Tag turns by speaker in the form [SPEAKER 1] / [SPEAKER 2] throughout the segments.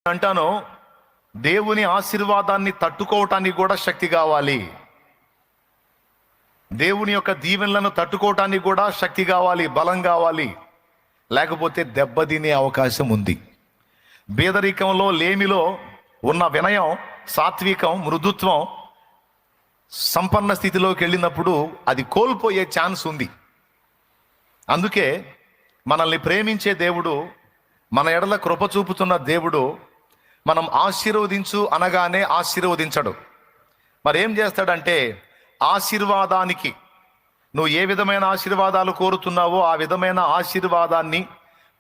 [SPEAKER 1] అంటాను, దేవుని ఆశీర్వాదాన్ని తట్టుకోవటానికి కూడా శక్తి కావాలి. దేవుని యొక్క దీవెనలను తట్టుకోవటానికి కూడా శక్తి కావాలి, బలం కావాలి. లేకపోతే దెబ్బతినే అవకాశం ఉంది. పేదరికంలో, లేమిలో ఉన్న వినయం, సాత్వికం, మృదుత్వం సంపన్న స్థితిలోకి వెళ్ళినప్పుడు అది కోల్పోయే ఛాన్స్ ఉంది. అందుకే మనల్ని ప్రేమించే దేవుడు, మన ఎడల కృప చూపుతున్న దేవుడు మనం ఆశీర్వదించు అనగానే ఆశీర్వదించడు. మరేం చేస్తాడంటే, ఆశీర్వాదానికి నువ్వు ఏ విధమైన ఆశీర్వాదాలు కోరుతున్నావో ఆ విధమైన ఆశీర్వాదాన్ని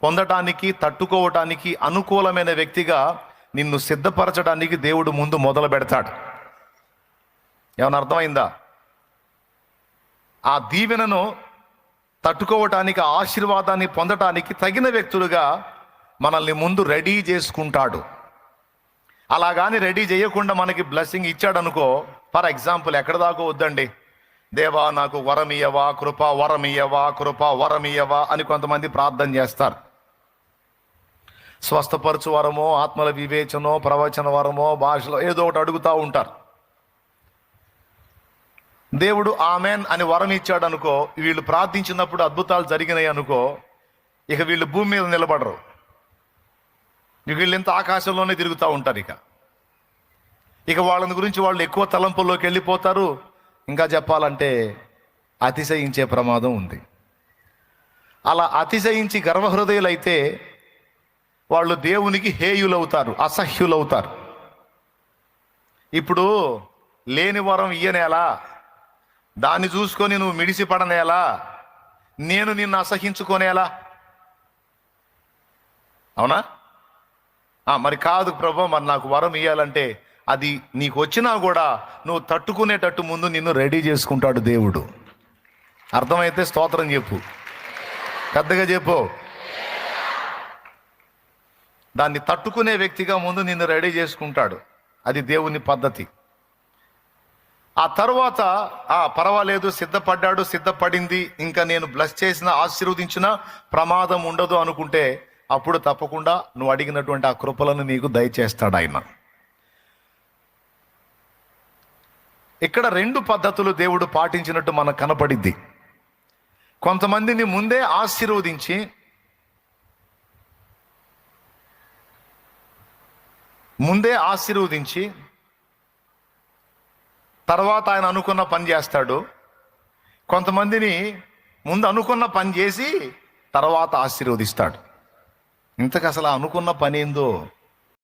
[SPEAKER 1] పొందటానికి, తట్టుకోవటానికి అనుకూలమైన వ్యక్తిగా నిన్ను సిద్ధపరచడానికి దేవుడు ముందు మొదలు పెడతాడు. ఏమన్నా అర్థమైందా? ఆ దీవెనను తట్టుకోవటానికి, ఆ ఆశీర్వాదాన్ని పొందటానికి తగిన వ్యక్తులుగా మనల్ని ముందు రెడీ చేసుకుంటాడు. అలాగాని రెడీ చేయకుండా మనకి బ్లెస్సింగ్ ఇచ్చాడు అనుకో, ఫర్ ఎగ్జాంపుల్, ఎక్కడ దాకా వద్దండి, దేవా నాకు వరం ఇయ్యవా, కృపా వరం ఇయ్యవా, కృపా వరం ఇయ్యవా అని కొంతమంది ప్రార్థన చేస్తారు. స్వస్థపరచు వరమో, ఆత్మల వివేచనో, ప్రవచన వరమో, భాషలో ఏదో ఒకటి అడుగుతూ ఉంటారు. దేవుడు ఆమెన్ అని వరం ఇచ్చాడు అనుకో, వీళ్ళు ప్రార్థించినప్పుడు అద్భుతాలు జరిగినాయి అనుకో, ఇక వీళ్ళు భూమి మీద నిలబడరు. వీళ్ళు ఇంత ఆకాశంలోనే తిరుగుతూ ఉంటారు. ఇక వాళ్ళని గురించి వాళ్ళు ఎక్కువ తలంపుల్లోకి వెళ్ళిపోతారు. ఇంకా చెప్పాలంటే అతిశయించే ప్రమాదం ఉంది. అలా అతిశయించి గర్వహృదయులైతే వాళ్ళు దేవునికి హేయులవుతారు, అసహ్యులవుతారు. ఇప్పుడు లేని వరం ఇయ్యనేలా, దాన్ని చూసుకొని నువ్వు మిడిసిపడనేలా, నేను నిన్ను అసహించుకోనేలా? అవునా? మరి కాదు ప్రభు, మరి నాకు వరం ఇయ్యాలంటే అది నీకు వచ్చినా కూడా నువ్వు తట్టుకునేటట్టు ముందు నిన్ను రెడీ చేసుకుంటాడు దేవుడు. అర్థమైతే స్తోత్రం చెప్పు, పెద్దగా చెప్పు. దాన్ని తట్టుకునే వ్యక్తిగా ముందు నిన్ను రెడీ చేసుకుంటాడు. అది దేవుని పద్ధతి. ఆ తర్వాత పర్వాలేదు, సిద్ధపడ్డాడు, సిద్ధపడింది, ఇంకా నేను బ్లెస్ చేసిన, ఆశీర్వదించిన ప్రమాదం ఉండదు అనుకుంటే అప్పుడు తప్పకుండా నువ్వు అడిగినటువంటి ఆ కృపలను నీకు దయచేస్తాడు ఆయన. ఇక్కడ రెండు పద్ధతులు దేవుడు పాటించినట్టు మనకు కనపడిద్ది. కొంతమందిని ముందే ఆశీర్వదించి తర్వాత ఆయన అనుకున్న పని చేస్తాడు. కొంతమందిని ముందు అనుకున్న పని చేసి తర్వాత ఆశీర్వదిస్తాడు. ఇంతకు అసలు అనుకున్న పని ఏందో